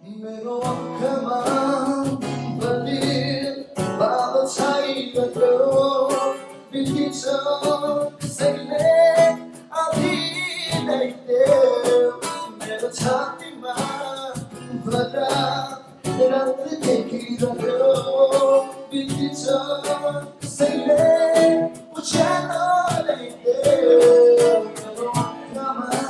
मेरो आँखामा बलिर बाबा छाइरहेको बितिन्छ कसैले आधी देऊ मेरो छातीमा भरा रात देखिरहेको बितिन्छ कसैले उज्यालो ल्याइदेऊ मेरो आँखामा